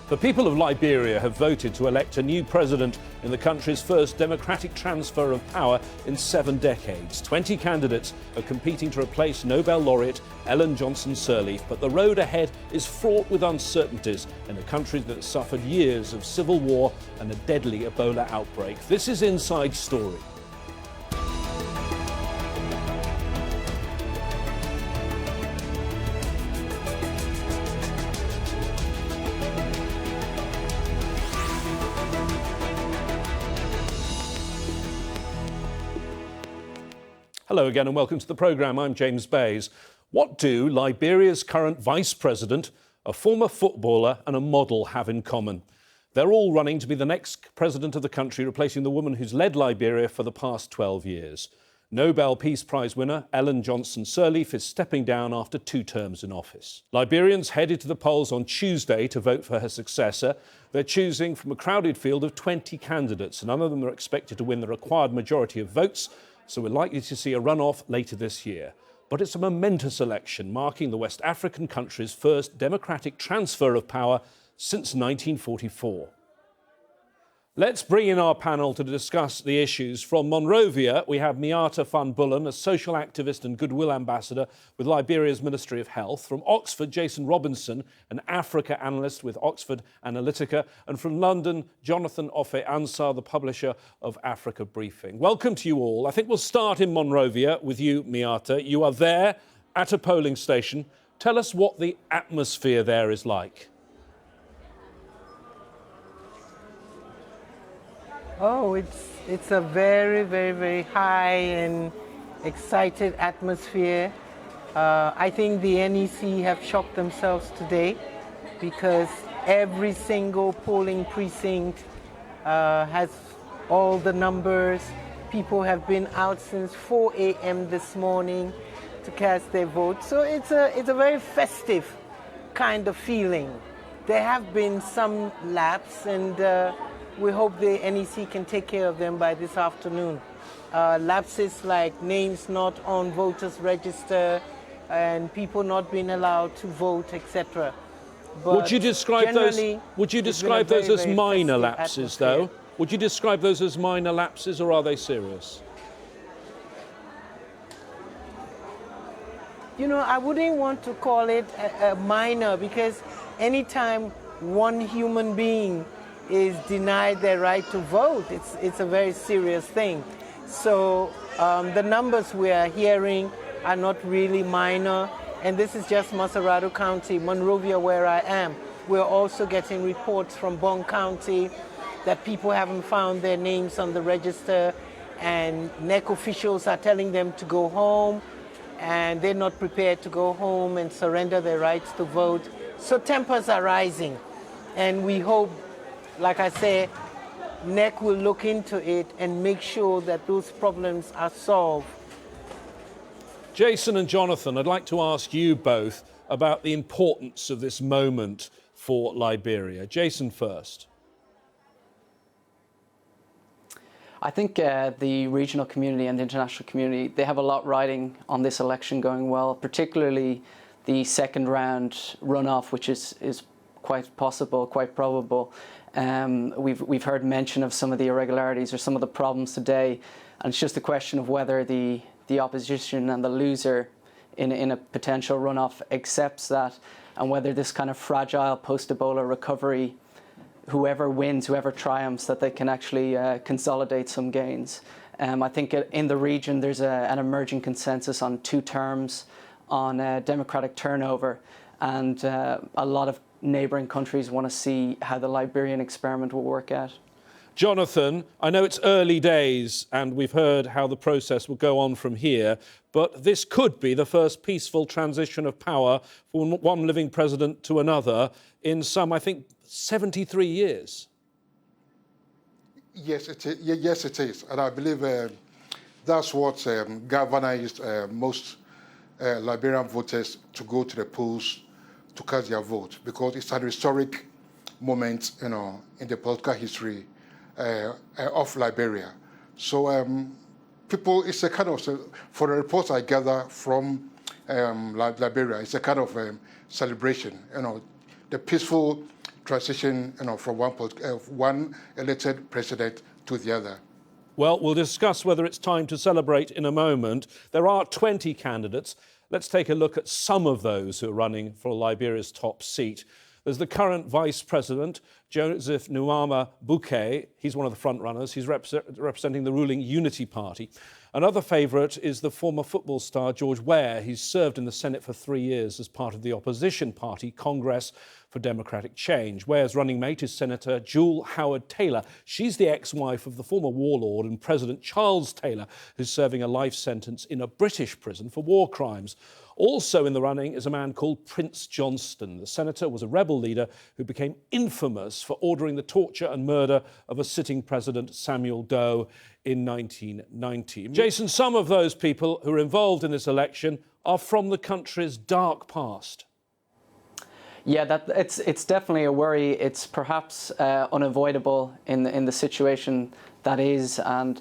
The people of Liberia have voted to elect a new president in the country's first democratic transfer of power in 7 decades. 20 candidates are competing to replace Nobel laureate Ellen Johnson Sirleaf, but the road ahead is fraught with uncertainties in a country that suffered years of civil war and a deadly Ebola outbreak. This is Inside Story. Hello again and welcome to the programme. I'm James Bays. What do Liberia's current vice president, a former footballer and a model have in common? They're all running to be the next president of the country, replacing the woman who's led Liberia for the past 12 years. Nobel Peace Prize winner Ellen Johnson Sirleaf is stepping down after 2 terms in office. Liberians headed to the polls on Tuesday to vote for her successor. They're choosing from a crowded field of 20 candidates. None of them are expected to win the required majority of votes, so we're likely to see a runoff later this year. But it's a momentous election, marking the West African country's first democratic transfer of power since 1944. Let's bring in our panel to discuss the issues. From Monrovia, we have Miatta Fahnbulleh, a social activist and Goodwill ambassador with Liberia's Ministry of Health. From Oxford, Jason Robinson, an Africa analyst with Oxford Analytica. And from London, Jonathan Offei-Ansah, the publisher of Africa Briefing. Welcome to you all. I think we'll start in Monrovia with you, Miatta. You are there at a polling station. Tell us what the atmosphere there is like. Oh, it's a very, very, very high and excited atmosphere. I think the NEC have shocked themselves today because every single polling precinct has all the numbers. People have been out since 4 a.m. this morning to cast their vote. So it's a very festive kind of feeling. There have been some lapses, and we hope the NEC can take care of them by this afternoon. Lapses like names not on voters' register and people not being allowed to vote, etc. Would you describe those as minor lapses, though? Would you describe those as minor lapses, or are they serious? You know, I wouldn't want to call it a minor, because anytime one human being is denied their right to vote, it's a very serious thing. So the numbers we are hearing are not really minor, and this is just Massarado County, Monrovia, where I am. We're also getting reports from Bong County that people haven't found their names on the register, and NEC officials are telling them to go home, and they're not prepared to go home and surrender their rights to vote. So tempers are rising, and we hope, like I say, NEC will look into it and make sure that those problems are solved. Jason and Jonathan, I'd like to ask you both about the importance of this moment for Liberia. Jason first. I think the regional community and the international community, they have a lot riding on this election going well, particularly the second round runoff, which is quite possible, quite probable. We've heard mention of some of the irregularities or some of the problems today, and it's just a question of whether the opposition and the loser in a potential runoff accepts that, and whether this kind of fragile post-Ebola recovery, whoever wins, whoever triumphs, that they can actually consolidate some gains. I think in the region there's an emerging consensus on 2 terms, on democratic turnover, and a lot of neighbouring countries want to see how the Liberian experiment will work out. Jonathan, I know it's early days and we've heard how the process will go on from here, but this could be the first peaceful transition of power from one living president to another in some, I think, 73 years. Yes, it is. And I believe that's what galvanized most Liberian voters to go to the polls to cast their vote, because it's an historic moment, in the political history of Liberia. So people, it's a kind of, for the reports I gather from Liberia, it's a kind of celebration. The peaceful transition, from one elected president to the other. Well, we'll discuss whether it's time to celebrate in a moment. There are 20 candidates. Let's take a look at some of those who are running for Liberia's top seat. There's the current Vice President, Joseph Nwama Bouquet. He's one of the front runners. He's representing the ruling Unity Party. Another favourite is the former football star George Weah. He's served in the Senate for 3 years as part of the opposition party, Congress for Democratic Change. Weah's running mate is Senator Jewel Howard-Taylor. She's the ex-wife of the former warlord and President Charles Taylor, who's serving a life sentence in a British prison for war crimes. Also in the running is a man called Prince Johnston. The senator was a rebel leader who became infamous for ordering the torture and murder of a sitting president, Samuel Doe, in 1990. Jason, some of those people who are involved in this election are from the country's dark past. Yeah, it's definitely a worry. It's perhaps unavoidable in the situation that is, and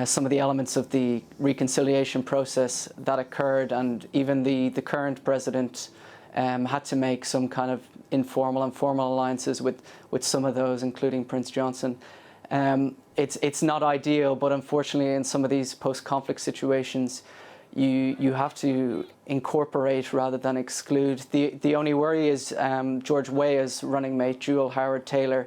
some of the elements of the reconciliation process that occurred, and even the current president had to make some kind of informal and formal alliances with some of those, including Prince Johnson. It's not ideal, but unfortunately in some of these post-conflict situations you have to incorporate rather than exclude. The only worry is George Weah's running mate, Jewel Howard-Taylor,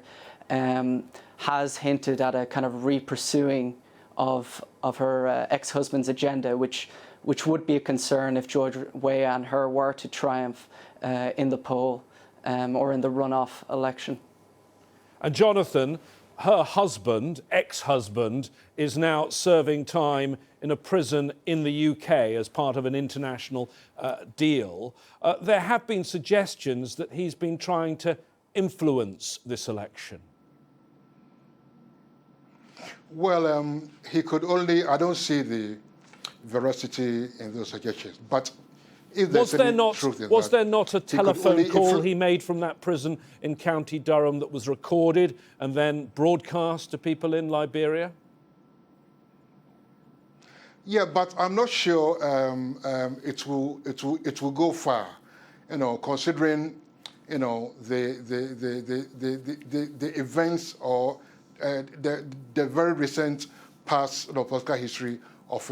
has hinted at a kind of re-pursuing of her ex-husband's agenda, which would be a concern if George Weah and her were to triumph in the poll or in the runoff election. And Jonathan, her husband, ex-husband, is now serving time in a prison in the UK as part of an international deal. There have been suggestions that he's been trying to influence this election. Well, he could only, I don't see the veracity in those suggestions, but if there's any truth in that, was there not a telephone call he made from that prison in County Durham that was recorded and then broadcast to people in Liberia? Yeah, but I'm not sure it will go far, considering the events or the very recent past political history of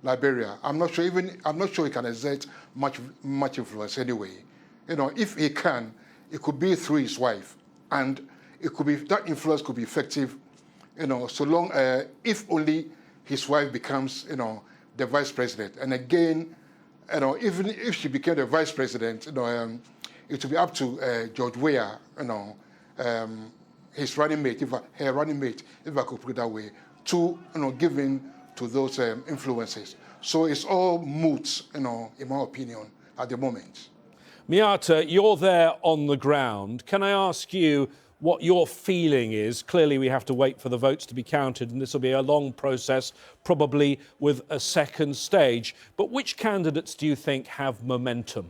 Liberia. I'm not sure he can exert much influence anyway. If he can, it could be through his wife, and it could be that influence could be effective, so long if only his wife becomes, the vice president. And again, even if she became the vice president, it will be up to George Weah, his running mate, her running mate, if I could put it that way, to give in to those influences. So it's all moot, in my opinion, at the moment. Miatta, you're there on the ground. Can I ask you what your feeling is? Clearly we have to wait for the votes to be counted, and this will be a long process, probably with a second stage. But which candidates do you think have momentum?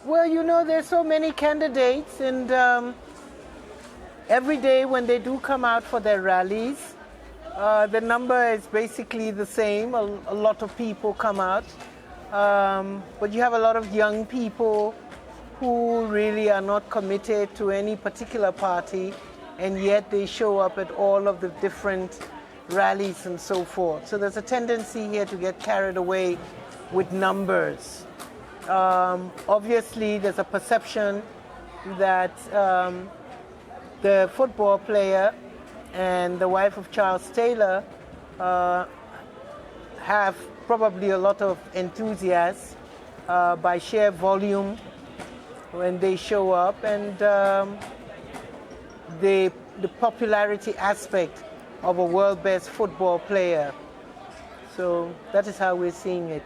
Well, there's so many candidates, and every day when they do come out for their rallies, the number is basically the same. A lot of people come out. But you have a lot of young people who really are not committed to any particular party, and yet they show up at all of the different rallies and so forth. So there's a tendency here to get carried away with numbers. Obviously, there's a perception that the football player and the wife of Charles Taylor have probably a lot of enthusiasm by sheer volume when they show up, and the popularity aspect of a world best football player. So that is how we're seeing it.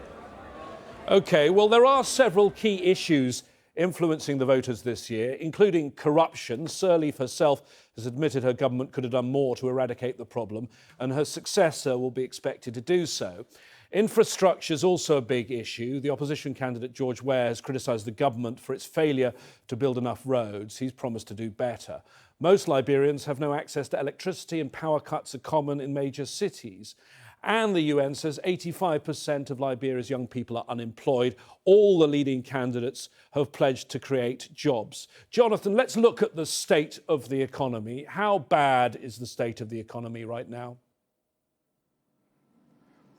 OK, well, there are several key issues influencing the voters this year, including corruption. Sirleaf herself has admitted her government could have done more to eradicate the problem, and her successor will be expected to do so. Infrastructure is also a big issue. The opposition candidate George Weah has criticised the government for its failure to build enough roads. He's promised to do better. Most Liberians have no access to electricity, and power cuts are common in major cities. And the UN says 85% of Liberia's young people are unemployed. All the leading candidates have pledged to create jobs. Jonathan, let's look at the state of the economy. How bad is the state of the economy right now?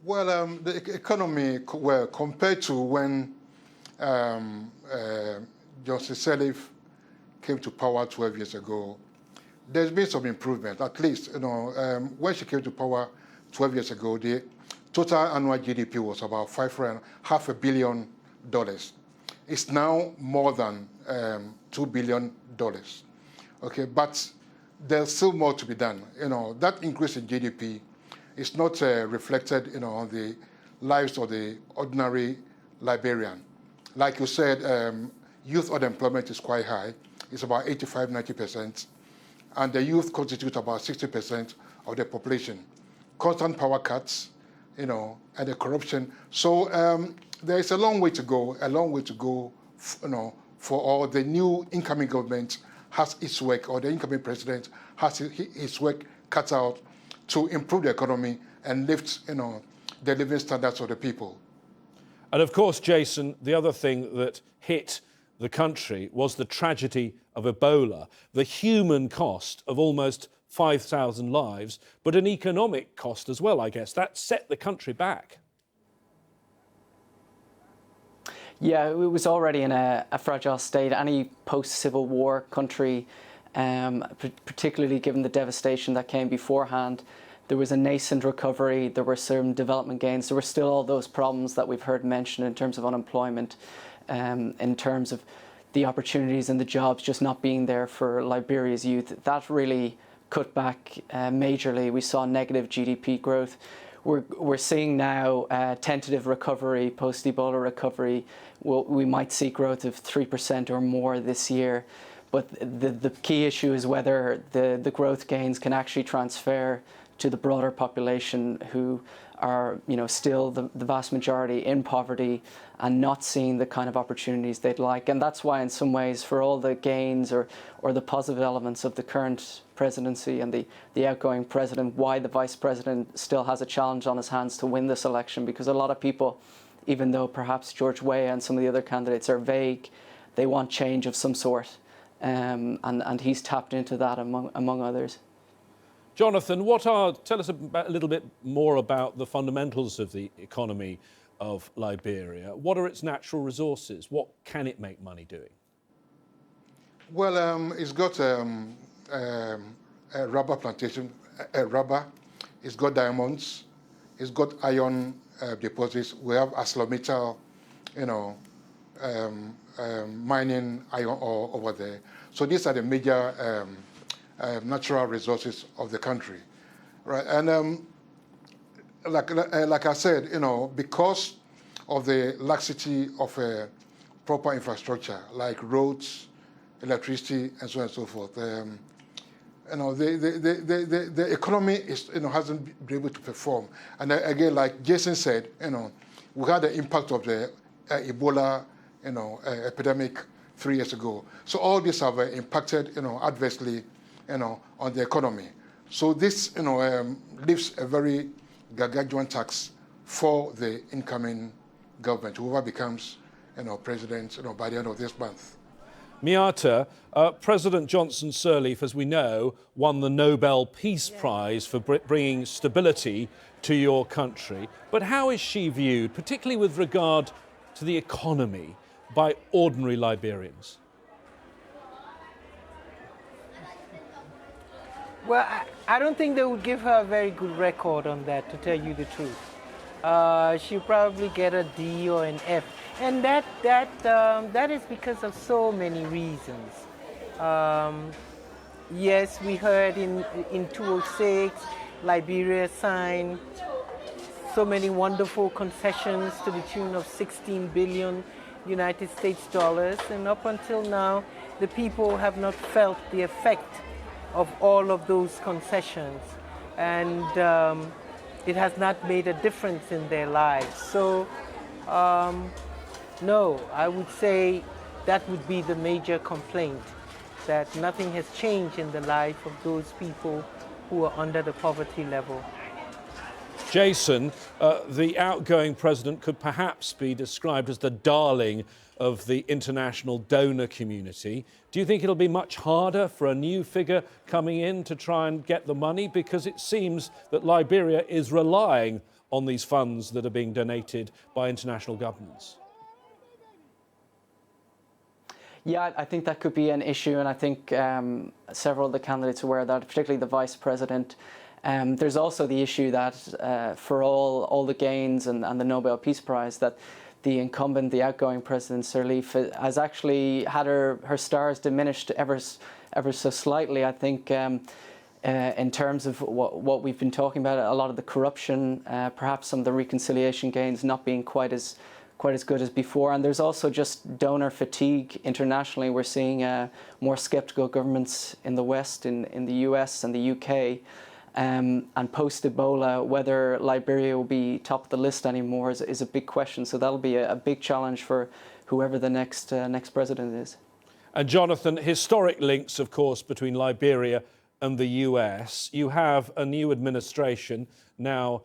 Well, the economy, well, compared to when Johnson Sirleaf came to power 12 years ago, there's been some improvement. At least, when she came to power 12 years ago, the total annual GDP was about $5.5 billion. It's now more than $2 billion. Okay, but there's still more to be done. That increase in GDP is not reflected, on the lives of the ordinary Liberian. Like you said, youth unemployment is quite high. It's about 85–90%, and the youth constitute about 60% of the population. Constant power cuts, and the corruption. So there is a long way to go, for all the new incoming government has its work, or the incoming president has his work cut out to improve the economy and lift, the living standards of the people. And of course, Jason, the other thing that hit the country was the tragedy of Ebola, the human cost of almost 5,000 lives, but an economic cost as well, I guess. That set the country back. Yeah, it was already in a fragile state. Any post-Civil War country, particularly given the devastation that came beforehand, there was a nascent recovery, there were some development gains, there were still all those problems that we've heard mentioned in terms of unemployment, in terms of the opportunities and the jobs just not being there for Liberia's youth. That really cut back majorly. We saw negative GDP growth. We're seeing now tentative recovery, post-Ebola recovery. We might see growth of 3% or more this year. But the key issue is whether the growth gains can actually transfer to the broader population who are, still the vast majority in poverty and not seeing the kind of opportunities they'd like. And that's why, in some ways, for all the gains or the positive elements of the current presidency and the outgoing president, why the vice president still has a challenge on his hands to win this election, because a lot of people, even though perhaps George Weah and some of the other candidates are vague, they want change of some sort. And he's tapped into that among others. Jonathan, tell us a little bit more about the fundamentals of the economy of Liberia. What are its natural resources? What can it make money doing? Well, it's got a rubber plantation, rubber. It's got diamonds. It's got iron deposits. We have ArcelorMittal, mining iron ore over there. So these are the major natural resources of the country, right? And like I said, because of the laxity of proper infrastructure like roads, electricity, and so on and so forth, the economy hasn't been able to perform. And again, like Jason said, we had the impact of the Ebola, epidemic 3 years ago. So all these have impacted, adversely, on the economy. So this, leaves a very gargantuan tax for the incoming government, whoever becomes, president, by the end of this month. Miatta, President Johnson Sirleaf, as we know, won the Nobel Peace Prize for bringing stability to your country. But how is she viewed, particularly with regard to the economy, by ordinary Liberians? Well, I don't think they would give her a very good record on that, to tell you the truth. She'll probably get a D or an F. And that is because of so many reasons. Yes, we heard in 2006, Liberia signed so many wonderful concessions to the tune of 16 billion United States dollars. And up until now, the people have not felt the effect of all of those concessions. And it has not made a difference in their lives. So, no, I would say that would be the major complaint, that nothing has changed in the life of those people who are under the poverty level. Jason, the outgoing president could perhaps be described as the darling of the international donor community. Do you think it'll be much harder for a new figure coming in to try and get the money? Because it seems that Liberia is relying on these funds that are being donated by international governments. Yeah, I think that could be an issue, and I think several of the candidates are aware of that, particularly the vice president. There's also the issue that for all the gains and the Nobel Peace Prize, that the incumbent, the outgoing President Sirleaf, has actually had her stars diminished ever so slightly. I think in terms of what we've been talking about, a lot of the corruption, perhaps some of the reconciliation gains not being quite as good as before. And there's also just donor fatigue internationally. We're seeing more sceptical governments in the West, in the US and the UK. And post-Ebola, whether Liberia will be top of the list anymore is a big question. So that'll be a big challenge for whoever the next president is. And Jonathan, historic links, of course, between Liberia and the US. You have a new administration now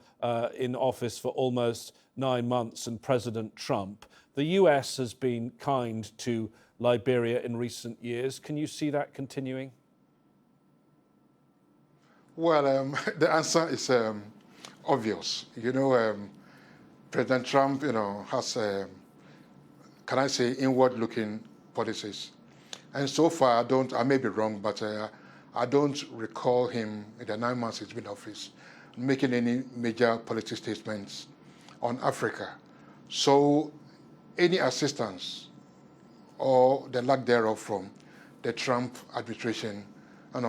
in office for almost 9 months, and President Trump. The US has been kind to Liberia in recent years. Can you see that continuing? Well, the answer is obvious. President Trump, has, can I say, inward-looking policies. And so far, I may be wrong, but I don't recall him in the 9 months he's been in office making any major policy statements on Africa. So any assistance or the lack thereof from the Trump administration,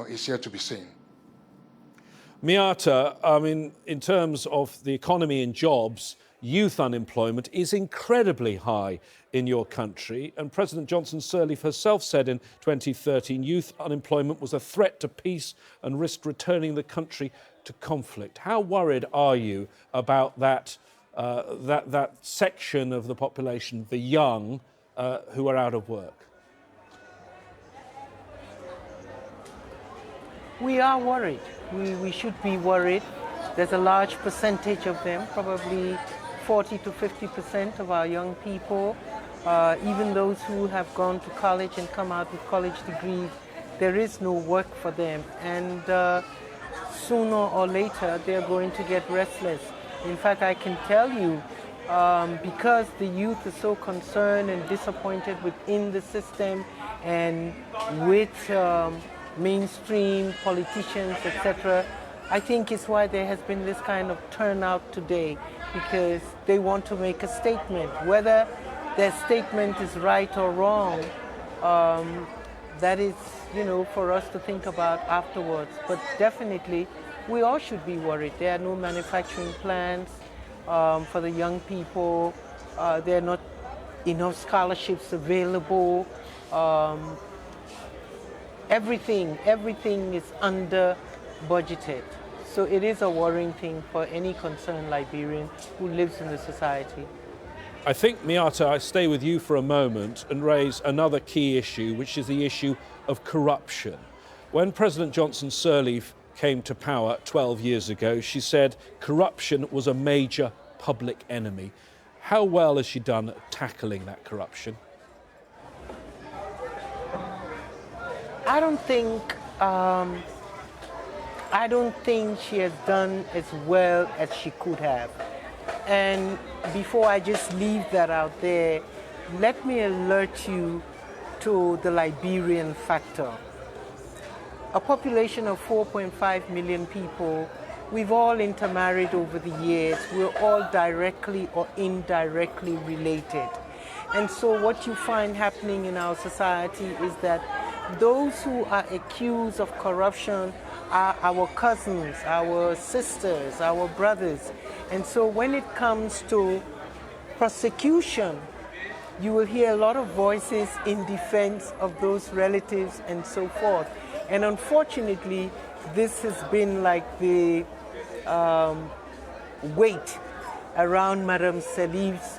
is here to be seen. Miatta, I mean, in terms of the economy and jobs, youth unemployment is incredibly high in your country. And President Johnson Sirleaf herself said in 2013 youth unemployment was a threat to peace and risked returning the country to conflict. How worried are you about that section of the population, the young, who are out of work? We are worried. We should be worried. There's a large percentage of them, probably 40 to 50% of our young people, even those who have gone to college and come out with college degrees, there is no work for them. And sooner or later, they're going to get restless. In fact, I can tell you, because the youth is so concerned and disappointed within the system and with mainstream politicians, etc., I think it's why there has been this kind of turnout today, because they want to make a statement. Whether their statement is right or wrong, that is, for us to think about afterwards. But definitely, we all should be worried. There are no manufacturing plans for the young people. There are not enough scholarships available. Everything is under budgeted. So it is a worrying thing for any concerned Liberian who lives in the society. I think, Miatta, I stay with you for a moment and raise another key issue, which is the issue of corruption. When President Johnson Sirleaf came to power 12 years ago, she said corruption was a major public enemy. How well has she done at tackling that corruption? I don't think she has done as well as she could have. And before I just leave that out there, let me alert you to the Liberian factor. A population of 4.5 million people, we've all intermarried over the years. We're all directly or indirectly related. And so what you find happening in our society is that those who are accused of corruption are our cousins, our sisters, our brothers. And so when it comes to prosecution, you will hear a lot of voices in defense of those relatives and so forth. And unfortunately, this has been like the weight around Madam Sirleaf's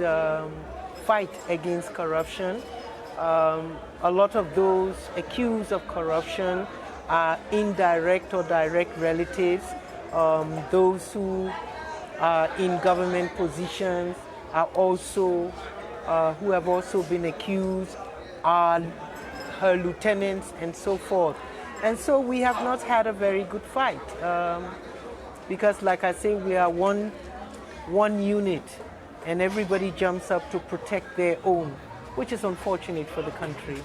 fight against corruption. A lot of those accused of corruption are indirect or direct relatives, those who in government positions are also, who have also been accused, are her lieutenants and so forth. And so we have not had a very good fight because, like I say, we are one unit and everybody jumps up to protect their own, which is unfortunate for the country.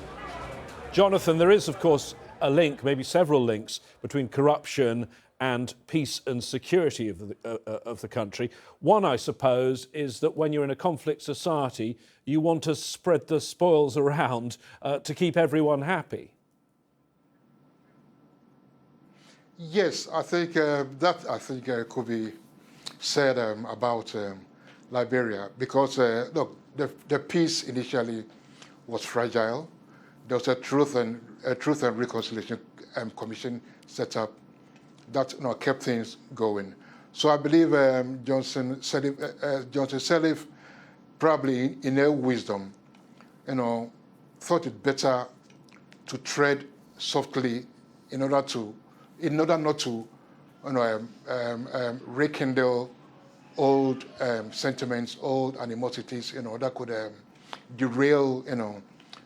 Jonathan, there is, of course, a link, maybe several links, between corruption and peace and security of the country. One, I suppose, is that when you're in a conflict society, you want to spread the spoils around to keep everyone happy. Yes, I think that could be said about Liberia, because look, the peace initially was fragile. There was a truth and reconciliation commission set up that kept things going. So I believe Johnson Sirleaf, probably in her wisdom, thought it better to tread softly in order not to rekindle old sentiments, old animosities, that could derail,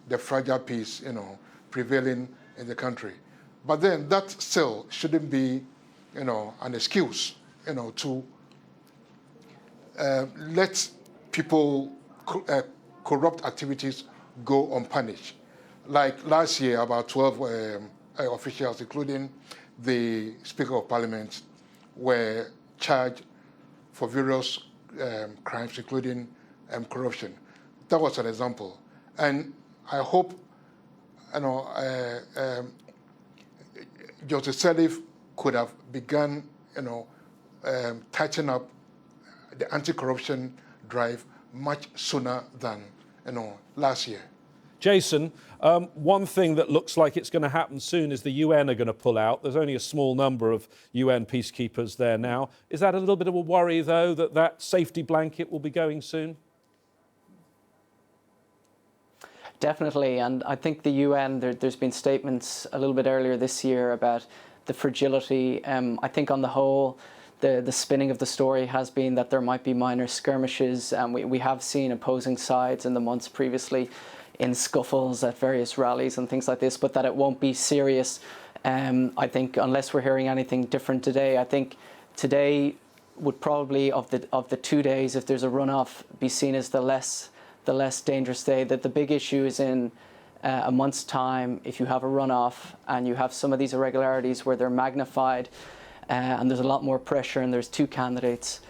the fragile peace, prevailing in the country. But then that still shouldn't be, an excuse, to let people corrupt activities go unpunished. Like last year, about 12 officials, including the Speaker of Parliament, were charged for various crimes, including corruption. That was an example. And I hope, Johnson Sirleaf could have begun, tightening up the anti-corruption drive much sooner than, last year. Jason, one thing that looks like it's going to happen soon is the UN are going to pull out. There's only a small number of UN peacekeepers there now. Is that a little bit of a worry, though, that safety blanket will be going soon? Definitely, and I think the UN, there's been statements a little bit earlier this year about the fragility. I think on the whole, the spinning of the story has been that there might be minor skirmishes, and we have seen opposing sides in the months previously in scuffles at various rallies and things like this, but that it won't be serious. I think unless we're hearing anything different today, I think today would probably, of the 2 days, if there's a runoff, be seen as the less dangerous day. That the big issue is in a month's time, if you have a runoff and you have some of these irregularities where they're magnified and there's a lot more pressure and there's two candidates,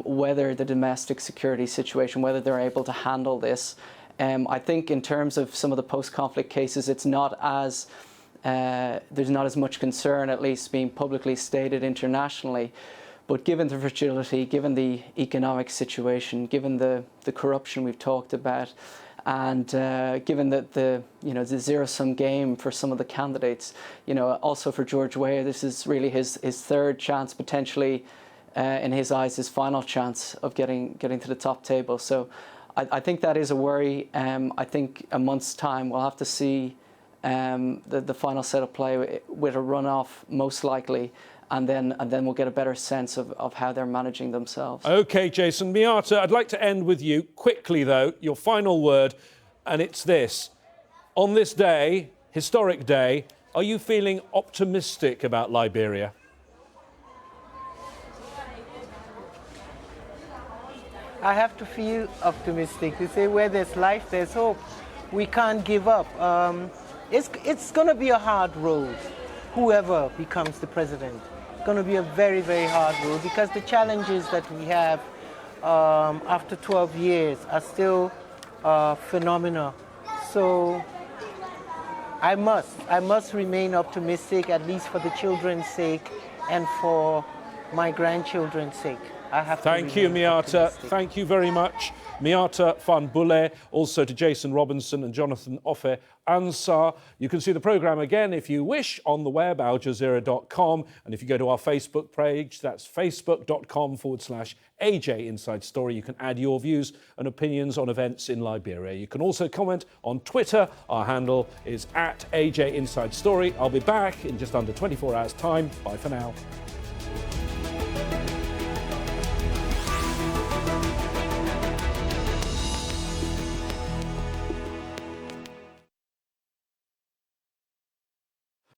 whether the domestic security situation, whether they're able to handle this. I think in terms of some of the post-conflict cases, it's not as, there's not as much concern, at least being publicly stated internationally. But given the fragility, given the economic situation, given the corruption we've talked about, and given that the zero-sum game for some of the candidates, also for George Weah, this is really his third chance, potentially, in his eyes, his final chance of getting to the top table. So I think that is a worry. I think a month's time we'll have to see the final set of play with a runoff, most likely. And then we'll get a better sense of how they're managing themselves. OK, Jason. Miatta, I'd like to end with you quickly, though, your final word, and it's this. On this day, historic day, are you feeling optimistic about Liberia? I have to feel optimistic. They say where there's life, there's hope. We can't give up. It's going to be a hard road, whoever becomes the president. Going to be a very, very hard road because the challenges that we have after 12 years are still phenomenal. So I must remain optimistic, at least for the children's sake and for my grandchildren's sake. I have to. Thank you, Miatta. Thank you very much. Miatta Fahnbulleh, also to Jason Robinson and Jonathan Offei-Ansah. You can see the programme again if you wish on the web, aljazeera.com. And if you go to our Facebook page, that's facebook.com/AJ Inside Story. You can add your views and opinions on events in Liberia. You can also comment on Twitter. Our handle is @AJ Inside Story. I'll be back in just under 24 hours' time. Bye for now.